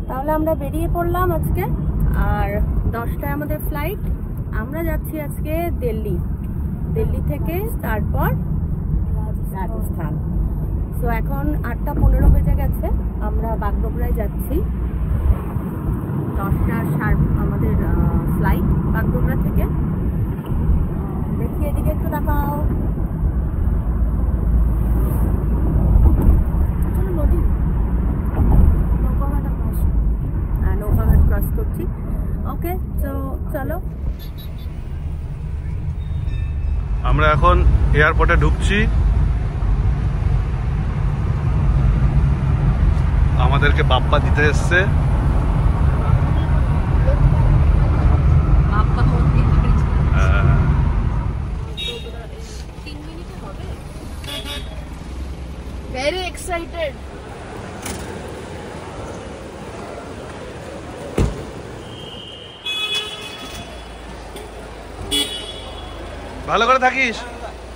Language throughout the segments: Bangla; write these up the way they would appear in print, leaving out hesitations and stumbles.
তাহলে আমরা বেরিয়ে পড়লাম আজকে, আর 10টায় আমাদের ফ্লাইট। আমরা যাচ্ছি আজকে দিল্লি থেকে তারপর রাজস্থান। তো এখন 8টা 15 বেজে গেছে, আমরা বাগডোগরায় যাচ্ছি। 10টা শার্প আমাদের ফ্লাইট বাগডোগরা থেকে। দেখি এদিকে একটু দেখাও। নদী নৌকাঘাট ক্রস করছি। ওকে, তো চলো। আমরা এখন এয়ারপোর্টে ঢুকছি। আমাদেরকে বাপ্পা দিতে এসছে। Very excited. ভালো করে থাকিস,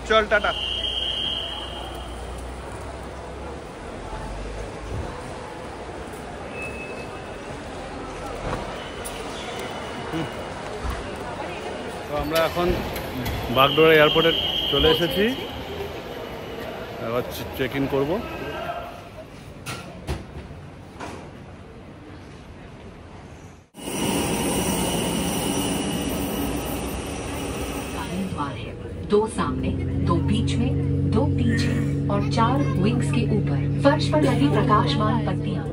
চল টাটা। তো আমরা এখন বাগডোগরা এয়ারপোর্টে চলে এসেছি, এবার চেক ইন করবো। दो सामने, दो बीच में, दो पीछे और 4 विंग्स के ऊपर फर्श पर लगी प्रकाशमान पट्टियां।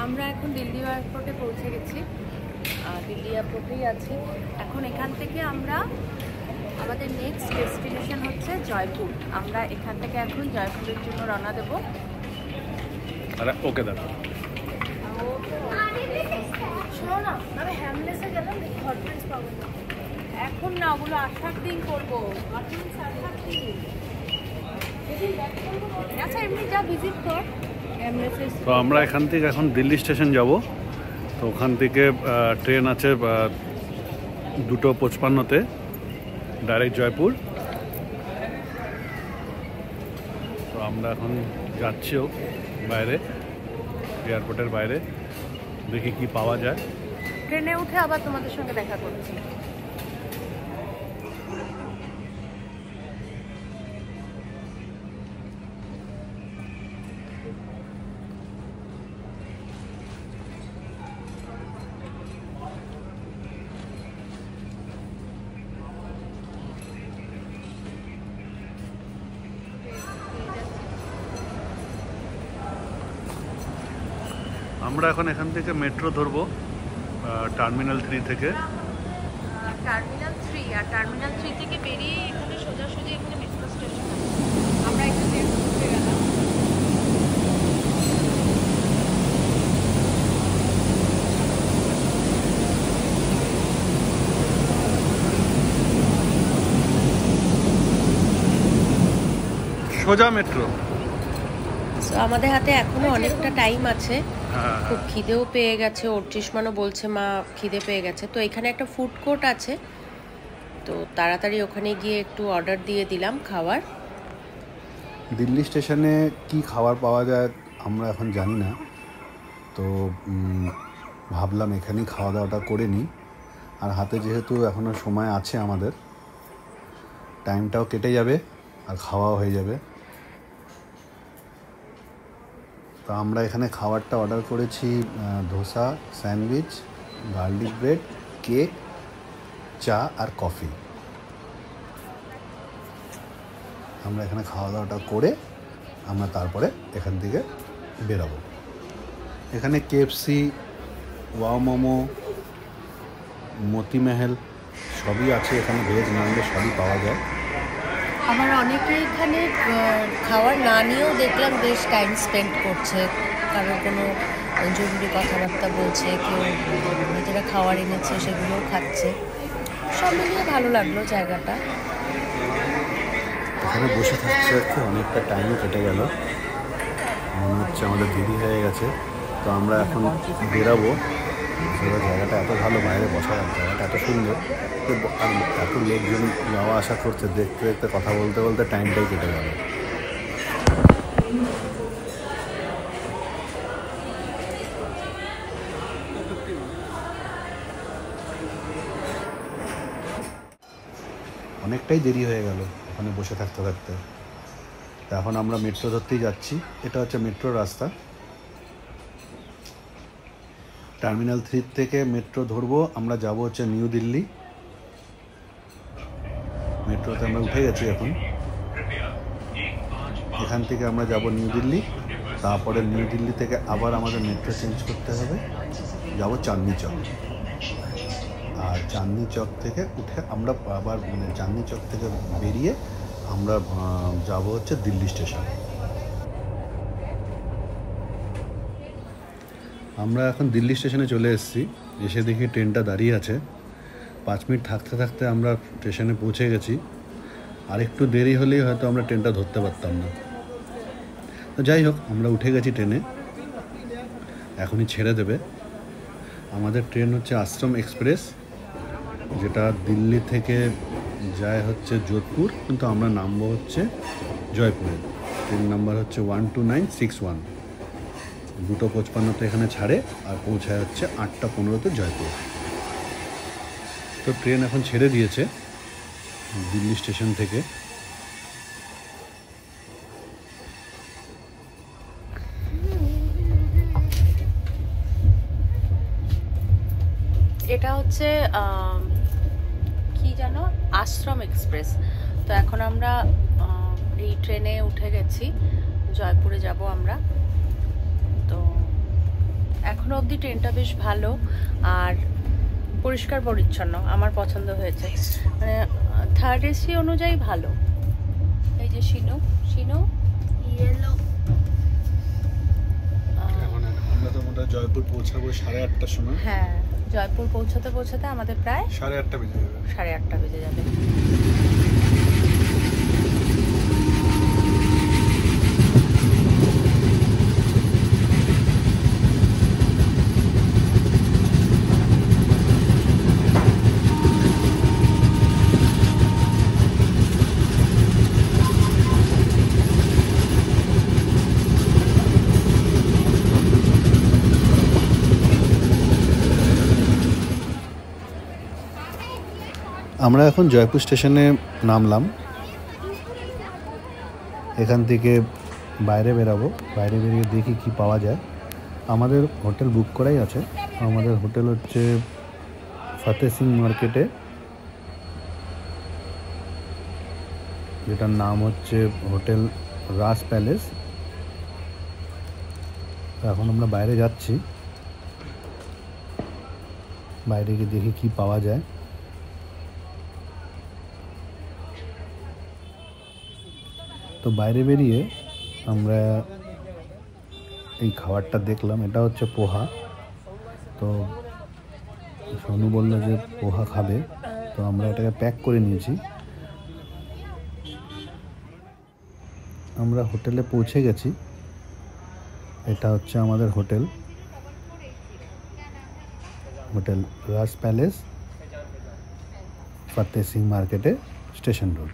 আমরা এখন দিল্লি এয়ারপোর্টে পৌঁছে গেছি, দিল্লি এয়ারপোর্টেই আছি এখন। এখান থেকে আমরা আমাদের নেক্সট ডেস্টিনেশন হচ্ছে জয়পুর। আমরা এখান থেকে এখন জয়পুরের জন্য রওনা দেব। ওকে দাদা, শোনো না, আমি হ্যামলেসে গেলাম, হট ড্রিঙ্কস পাবো না এখন না, ওগুলো 8 দিন করবো। আচ্ছা, এমনি যা ভিজিট কর। তো আমরা এখান থেকে এখন দিল্লি স্টেশন যাব। তো ওখান থেকে ট্রেন আছে 2:55-তে ডাইরেক্ট জয়পুর। তো আমরা এখন যাচ্ছিও বাইরে, এয়ারপোর্টের বাইরে, দেখি কি পাওয়া যায়। ট্রেনে উঠে আবার তোমাদের সঙ্গে দেখা করছি। আমরা এখন এখান থেকে মেট্রো ধরবো টার্মিনাল 3 থেকে। টার্মিনাল 3 3 আর টার্মিনাল 3 থেকে বেরিয়ে এখানে সোজাসুজি এখানে মেট্রো স্টেশন আছে। আমরা এখান থেকে ঘুরতে গেলাম। সোজা মেট্রো। তো আমাদের হাতে এখনো অনেকটা টাইম আছে, খুব খিদেও পেয়ে গেছে, অর্চিষ্মানও বলছে মা খিদে পেয়ে গেছে। তো এখানে একটা ফুড কোর্ট আছে, তো তাড়াতাড়ি ওখানে গিয়ে একটু অর্ডার দিয়ে দিলাম খাবার। দিল্লি স্টেশনে কি খাবার পাওয়া যায় আমরা এখন জানি না, তো ভাবলাম এখানেই খাওয়া দাওয়াটা করে নিই। আর হাতে যেহেতু এখনও সময় আছে, আমাদের টাইমটাও কেটে যাবে আর খাওয়াও হয়ে যাবে। তো আমরা এখানে খাবারটা অর্ডার করেছি, dosa, sandwich, garlic bread, cake, চা আর কফি। আমরা এখানে খাওয়া দাওয়াটা করে আমরা তারপরে এখান থেকে বেরোবো। এখানে কেএফসি, ওয়াও মোমো, মতিমহল সবই আছে। এখানে ভেজ ননভেজ সবই পাওয়া যায়। আবার অনেকে এখানে খাবার না নিয়েও দেখলাম বেশ টাইম স্পেন্ড করছে, কারোর কোনো জরুরি কথাবার্তা বলছে, কেউ নিজেরা খাবার এনেছে সেগুলোও খাচ্ছে। সব মিলিয়ে ভালো লাগলো জায়গাটা। এখানে বসে থাকতে থাকতে অনেকটা টাইম কেটে গেল, মনে হচ্ছে আমাদের দেরি হয়ে গেছে। তো আমরা এখন বেরাবো। জায়গাটা এত ভালো, বাইরে বসার জায়গাটা এত সুন্দর, আর এত লোকজন যাওয়া আসা করছে, দেখতে দেখতে কথা বলতে বলতে টাইমটাই কেটে গেল। অনেকটাই দেরি হয়ে গেল ওখানে বসে থাকতে থাকতে। তো এখন আমরা মেট্রো ধরতেই যাচ্ছি। এটা হচ্ছে মেট্রোর রাস্তা। টার্মিনাল 3 থেকে মেট্রো ধরবো, আমরা যাব হচ্ছে নিউ দিল্লি। মেট্রোতে আমরা উঠে গেছি এখন। এখান থেকে আমরা যাব নিউ দিল্লি, তারপরে নিউ দিল্লি থেকে আবার আমাদের মেট্রো চেঞ্জ করতে হবে, যাব চাঁদনি চক। আর চাঁদনি চক থেকে উঠে আমরা আবার চাঁদনি চক থেকে বেরিয়ে আমরা যাব হচ্ছে দিল্লি স্টেশন। আমরা এখন দিল্লি স্টেশনে চলে এসেছি। এসে দেখি ট্রেনটা দাঁড়িয়ে আছে। 5 মিনিট থাকতে থাকতে আমরা স্টেশনে পৌঁছে গেছি। আর একটু দেরি হলেই হয়তো আমরা ট্রেনটা ধরতে পারতাম না। তো যাই হোক, আমরা উঠে গেছি ট্রেনে, এখনই ছেড়ে দেবে। আমাদের ট্রেন হচ্ছে আশ্রম এক্সপ্রেস, যেটা দিল্লি থেকে যায় হচ্ছে যোধপুর, কিন্তু আমরা নামবো হচ্ছে জয়পুরে। ট্রেন নাম্বার হচ্ছে 12961। 2:55 এখানে ছাড়ে আর পৌঁছায় হচ্ছে 8:15 জয়পুর। তো ট্রেন এখন ছেড়ে দিয়েছে দিল্লি স্টেশন থেকে। এটা হচ্ছে কি জানো, আশ্রম এক্সপ্রেস। তো এখন আমরা এই ট্রেনে উঠে গেছি, জয়পুরে যাব আমরা। তো এখনো অবধি ট্রেনটা বেশ ভালো আর পরিষ্কার পরিচ্ছন্ন, আমার পছন্দ হয়েছে। মানে 3rd AC অনুযায়ী ভালো। এই যে শিনু ইয়েলো। আমরা তো মোটা জয়পুর পৌঁছাবো 8:30টার সময়। হ্যাঁ, জয়পুর পৌঁছাতে পৌঁছাতে আমাদের প্রায় 8:30 বেজে যাবে। 8:30 বেজে যাবে। আমরা এখন জয়পুর স্টেশনে নামলাম। এখান থেকে বাইরে বেরাবো, বাইরে বেরিয়ে দেখি কি পাওয়া যায়। আমাদের হোটেল বুক করাই আছে। আমাদের হোটেল হচ্ছে ফতেহ সিং মার্কেটে, যেটার নাম হচ্ছে হোটেল রাজ প্যালেস। এখন আমরা বাইরে যাচ্ছি, বাইরে গিয়ে দেখি কি পাওয়া যায়। তো বাইরে বেরিয়ে আমরা এই খাবারটা দেখলাম, এটা হচ্ছে পোহা। তো সোনু বললো যে পোহা খাবে, তো আমরা এটাকে প্যাক করে নিয়েছি। আমরা হোটেলে পৌঁছে গেছি। এটা হচ্ছে আমাদের হোটেল, হোটেল রাজ প্যালেস, ফতে সিং মার্কেটে, স্টেশন রোড।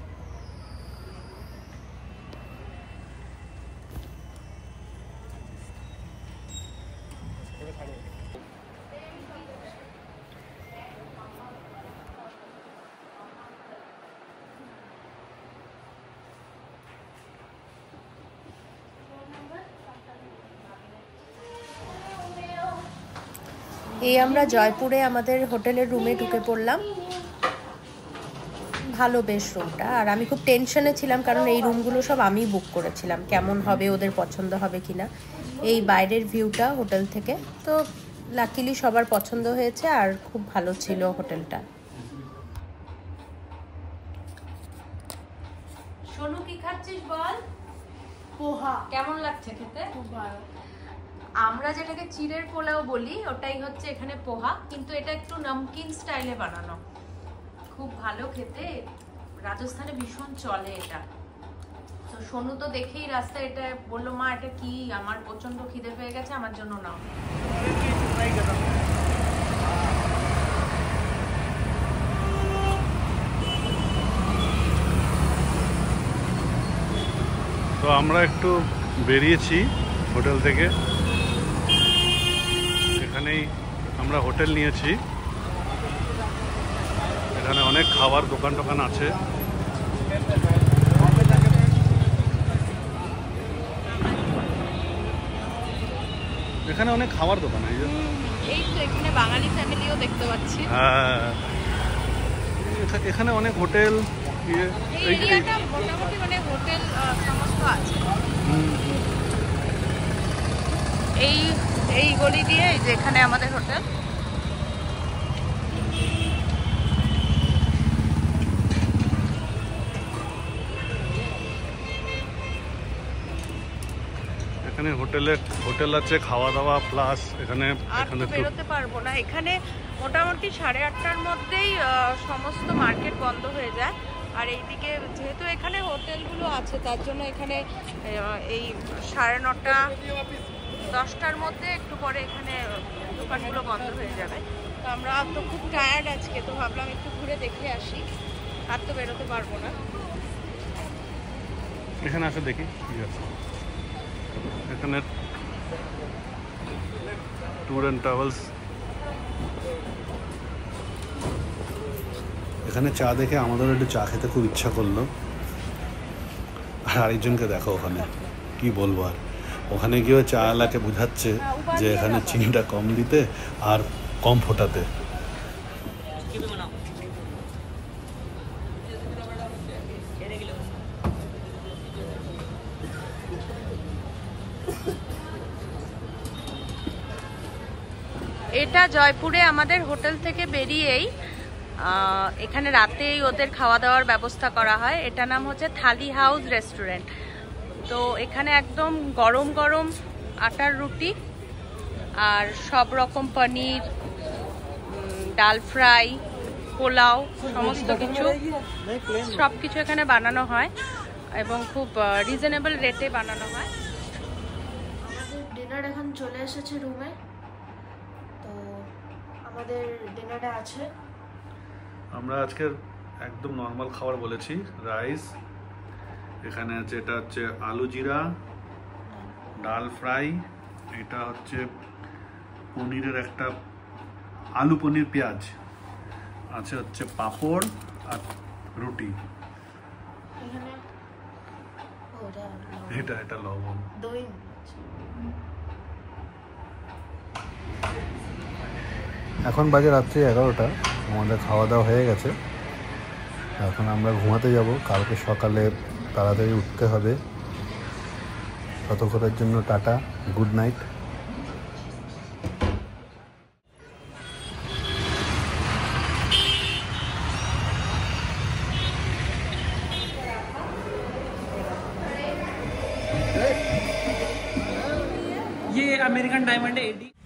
এই আমরা জয়পুরে আমাদের হোটেলের রুমে ঢুকে পড়লাম। ভালো বেশ রুমটা, আর আমি খুব টেনশনে ছিলাম কারণ এই রুমগুলো সব আমি বুক করেছিলাম, কেমন হবে, ওদের পছন্দ হবে কিনা। এই বাইরের ভিউটা হোটেল থেকে, তো লাকিলি সবার পছন্দ হয়েছে আর খুব ভালো ছিল হোটেলটা। সোনু কি খাচ্ছিস বল? পোহা। কেমন লাগছে খেতে? খুব ভালো। আমরা যেটাকে চিড়ের পোলাও বলি ওটাই হচ্ছে এখানে পোহা, কিন্তু এটা একটু নমকিন স্টাইলে বানানো, খুব ভালো খেতে। রাজস্থানে ভীষণ চলে এটা। তো সোনু তো দেখেই রাস্তায় এটা বললো, মা এটা কি, আমার প্রচন্ড খিদে পেয়ে গেছে, আমার জন্য নাও। তো আমরা একটু বেরিয়েছি হোটেল থেকে, এখানেই আমরা হোটেল নিয়েছি। এখানে অনেক খাবার দোকান টোকান আছে। এখানে অনেক খাবার দোকান আছে। এই তো এখানে বাঙালি ফ্যামিলিও দেখতে পাচ্ছি। হ্যাঁ, এখানে অনেক হোটেল, এই এরিয়াটা মোটামুটি মানে হোটেল সমস্ত আছে। এই গলি দিয়ে যেখানে আমাদের হোটেল। এখানে হোটেল আছে, খাওয়া দাওয়া প্লাস এখানে বেরোতে পারবো না। এখানে মোটামুটি 8:30টার মধ্যেই সমস্ত মার্কেট বন্ধ হয়ে যায়। আর এইদিকে যেহেতু এখানে হোটেলগুলো আছে তার জন্য এখানে এই 9:30 10টার মধ্যে একটু পরে এখানে দোকানগুলো বন্ধ হয়ে যাবে। তো আমরা তো খুব টায়ার্ড আজকে, তো ভাবলাম একটু ঘুরে দেখে আসি, আর তো বেরোতে পারবো না। এখানে আসে দেখি কি আছে। এখানে ট্যুর অ্যান্ড ট্রাভেলস। এখানে চা দেখে আমাদেরও একটু চা খেতে খুব ইচ্ছা করলো। আর আরেকজনকে দেখো ওখানে, কি বলবো আর, ওখানে গিয়েও চা আলাকে বোঝাচ্ছে যে এখানে চিনিটা কম দিতে আর কম ফোটাতে। এটা জয়পুরে আমাদের হোটেল থেকে বেরিয়েই এখানে রাতেই ওদের খাওয়া দাওয়ার ব্যবস্থা করা হয়। এটা নাম হচ্ছে থালি হাউস রেস্টুরেন্ট। তো এখানে একদম গরম গরম আটার রুটি আর সব রকম পনির, ডাল ফ্রাই, পোলাও, সমস্ত কিছু সব কিছু এখানে বানানো হয় এবং খুব রিজনেবল রেটে বানানো হয়। আমাদের ডিনার এখন চলে এসেছে রুমে, তো আমাদের ডিনারে আছে, আমরা আজকের একদম নর্মাল খাবার বলেছি, রাইস, এখানে আছে এটা হচ্ছে আলু জিরা, ডাল ফ্রাই, এটা হচ্ছে পনিরের একটা আলু পনির পেঁয়াজ আছে, হচ্ছে পাঁপড় আর রুটি, এখানে এটা লবণ, দই। এখন বাজে রাত্রি 11টা, আমাদের খাওয়া দাওয়া হয়ে গেছে। এখন আমরা ঘুমাতে যাব, কালকে সকালে তাড়াতাড়ি উঠতে হবে। ততক্ষণের জন্য টাটা, গুড নাইট। ये अमेरिकन डायमंड है 80